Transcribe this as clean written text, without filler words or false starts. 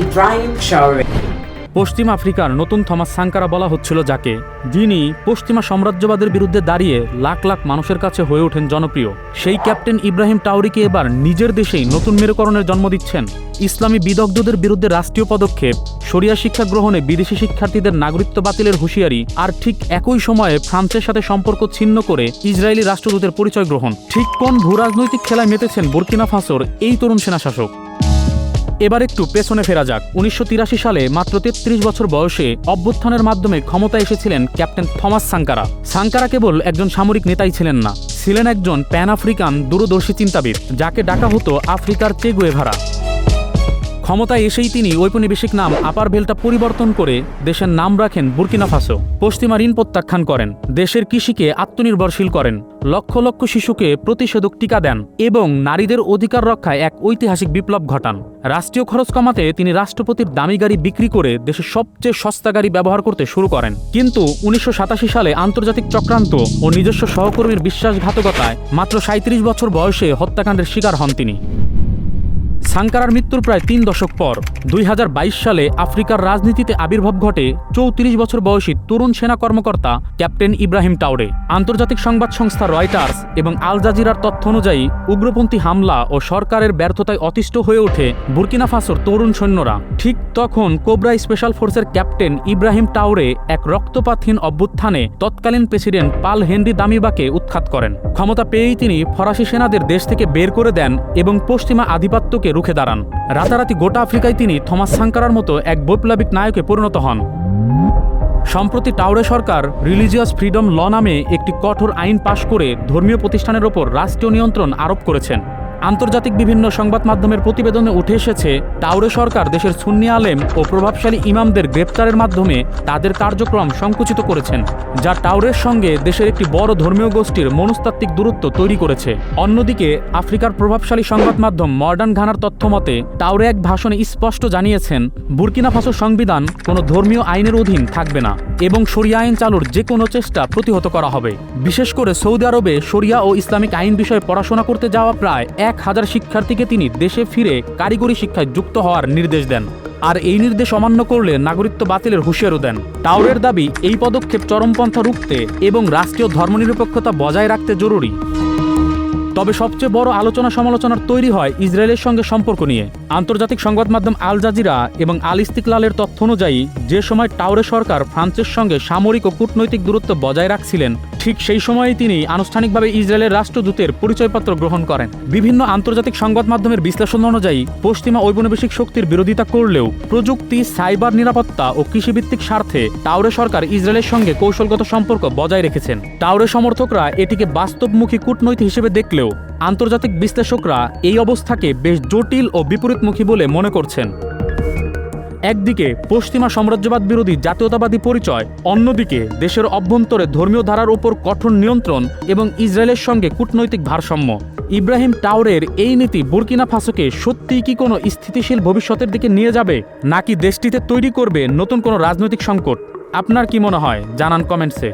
Ibrahim Traore. পশ্চিম আফ্রিকার নতুন Thomas সাঙ্কারা বলা হচ্ছিল যাকে, যিনি পশ্চিমা সাম্রাজ্যবাদের বিরুদ্ধে দাঁড়িয়ে লাখ লাখ মানুষের কাছে হয়ে ওঠেন জনপ্রিয়, সেই ক্যাপ্টেন ইব্রাহিম ট্রাওরেকে এবার নিজের দেশেই নতুন মেরুকরণের জন্ম দিচ্ছেন। ইসলামী বিদগ্ধদের বিরুদ্ধে রাষ্ট্রীয় পদক্ষেপ, শরিয়া শিক্ষা গ্রহণে বিদেশি শিক্ষার্থীদের নাগরিকত্ব বাতিলের হুঁশিয়ারি, আর ঠিক একই সময়ে ফ্রান্সের সাথে সম্পর্ক ছিন্ন করে ইসরায়েলি রাষ্ট্রদূতের পরিচয় গ্রহণ। ঠিক কোন ভূরাজনৈতিক খেলায় মেতেছেন বুর্কিনা ফাসোর এই তরুণ সেনাশাসক? এবার একটু পেছনে ফেরা যাক। ১৯৮৩ সালে মাত্র ৩৩ বছর বয়সে অভ্যুত্থানের মাধ্যমে ক্ষমতায় এসেছিলেন ক্যাপ্টেন থমাস সাঙ্কারা। সাঙ্কারা কেবল একজন সামরিক নেতাই ছিলেন না, ছিলেন একজন প্যান আফ্রিকান দূরদর্শী চিন্তাবিদ, যাকে ডাকা হতো আফ্রিকার চে গুয়েভারা। ক্ষমতায় এসেই তিনি ঔপনিবেশিক নাম আপার ভেলটা পরিবর্তন করে দেশের নাম রাখেন বুর্কিনা ফাসো। পশ্চিমা ঋণ প্রত্যাখ্যান করেন, দেশের কৃষিকে আত্মনির্ভরশীল করেন, লক্ষ লক্ষ শিশুকে প্রতিষেধক টিকা দেন এবং নারীদের অধিকার রক্ষায় এক ঐতিহাসিক বিপ্লব ঘটান। রাষ্ট্রীয় খরচ কমাতে তিনি রাষ্ট্রপতির দামি গাড়ি বিক্রি করে দেশের সবচেয়ে সস্তা গাড়ি ব্যবহার করতে শুরু করেন। কিন্তু ১৯৮৭ সালে আন্তর্জাতিক চক্রান্ত ও নিজস্ব সহকর্মীর বিশ্বাসঘাতকতায় মাত্র ৩৭ বছর বয়সে হত্যাকাণ্ডের শিকার হন তিনি। সাঙ্কারার মৃত্যুর প্রায় ৩ দশক পর ২০২২ সালে আফ্রিকার রাজনীতিতে আবির্ভাব ঘটে ৩৪ বছর বয়সী তরুণ সেনা কর্মকর্তা ক্যাপ্টেন ইব্রাহিম ট্রাওরে। আন্তর্জাতিক সংবাদ সংস্থা রয়টার্স এবং আল জাজিরার তথ্য অনুযায়ী উগ্রপন্থী হামলা ও সরকারের ব্যর্থতায় অতিষ্ঠ হয়ে ওঠে বুর্কিনা ফাসোর তরুণ সৈন্যরা। ঠিক তখন কোবরা স্পেশাল ফোর্সের ক্যাপ্টেন ইব্রাহিম ট্রাওরে এক রক্তপাতহীন অভ্যুত্থানে তৎকালীন প্রেসিডেন্ট পাল হেনরি দামিবাকে উৎখাত করেন। ক্ষমতা পেয়েই তিনি ফরাসি সেনাদের দেশ থেকে বের করে দেন এবং পশ্চিমা আধিপত্যকে রুখে দাঁড়ান। রাতারাতি গোটা আফ্রিকায় তিনি থমাস সাঙ্কারার মতো এক বৈপ্লবিক নায়কে পরিণত হন। সম্প্রতি ট্রাওরে সরকার রিলিজিয়াস ফ্রিডম ল নামে একটি কঠোর আইন পাশ করে ধর্মীয় প্রতিষ্ঠানের ওপর রাষ্ট্রীয় নিয়ন্ত্রণ আরোপ করেছেন। আন্তর্জাতিক বিভিন্ন সংবাদ মাধ্যমের প্রতিবেদনে উঠে এসেছে, ট্রাওরে সরকার দেশের সুন্নি আলেম ও প্রভাবশালী ইমামদের গ্রেপ্তারের মাধ্যমে তাদের কার্যক্রম সংকুচিত করেছেন, যা ট্রাওরের সঙ্গে দেশের একটি বড় ধর্মীয় গোষ্ঠীর মনস্তাত্ত্বিক দূরত্ব তৈরি করেছে। অন্যদিকে আফ্রিকার প্রভাবশালী সংবাদ মাধ্যম মডার্ন ঘানার তথ্য মতে ট্রাওরে এক ভাষণে স্পষ্ট জানিয়েছেন, বুর্কিনা ফাসো সংবিধান কোনো ধর্মীয় আইনের অধীন থাকবে না এবং শরিয়া আইন চালুর যে কোনো চেষ্টা প্রতিহত করা হবে। বিশেষ করে সৌদি আরবে শরিয়া ও ইসলামিক আইন বিষয়ে পড়াশোনা করতে যাওয়া প্রায় ১,০০০ শিক্ষার্থীকে তিনি দেশে ফিরে কারিগরি শিক্ষায় যুক্ত হওয়ার নির্দেশ দেন, আর এই নির্দেশ অমান্য করলে নাগরিকত্ব বাতিলের হুঁশিয়ারও দেন। ট্রাওরের দাবি, এই পদক্ষেপ চরমপন্থা রুখতে এবং রাষ্ট্রীয় ধর্মনিরপেক্ষতা বজায় রাখতে জরুরি। তবে সবচেয়ে বড় আলোচনা সমালোচনার তৈরি হয় ইসরায়েলের সঙ্গে সম্পর্ক নিয়ে। আন্তর্জাতিক সংবাদ মাধ্যম আল জাজিরা এবং আল ইস্তিকলালের তথ্য অনুযায়ী যে সময় ট্রাওরে সরকার ফ্রান্সের সঙ্গে সামরিক ও কূটনৈতিক দূরত্ব বজায় রাখছিলেন, ঠিক সেই সময়েই তিনি আনুষ্ঠানিকভাবে ইসরায়েলের রাষ্ট্রদূতের পরিচয়পত্র গ্রহণ করেন। বিভিন্ন আন্তর্জাতিক সংবাদ মাধ্যমের বিশ্লেষণ অনুযায়ী পশ্চিমা ঔপনিবেশিক শক্তির বিরোধিতা করলেও প্রযুক্তি, সাইবার নিরাপত্তা ও কৃষিভিত্তিক স্বার্থে ট্রাওরে সরকার ইসরায়েলের সঙ্গে কৌশলগত সম্পর্ক বজায় রেখেছেন। ট্রাওরে সমর্থকরা এটিকে বাস্তবমুখী কূটনৈতিক হিসেবে দেখলেও আন্তর্জাতিক বিশ্লেষকরা এই অবস্থাকে বেশ জটিল ও বিপরীতমুখী বলে মনে করছেন। একদিকে পশ্চিমা সাম্রাজ্যবাদ বিরোধী জাতীয়তাবাদী পরিচয়, অন্যদিকে দেশের অভ্যন্তরে ধর্মীয় ধারার উপর কঠোর নিয়ন্ত্রণ এবং ইসরায়েলের সঙ্গে কূটনৈতিক ভারসাম্য। ইব্রাহিম ট্রাওরের এই নীতি বুর্কিনা ফাসোকে সত্যিই কি কোনো স্থিতিশীল ভবিষ্যতের দিকে নিয়ে যাবে, নাকি দেশটিতে তৈরি করবে নতুন কোনো রাজনৈতিক সংকট? আপনার কি মনে হয় জানান কমেন্টসে।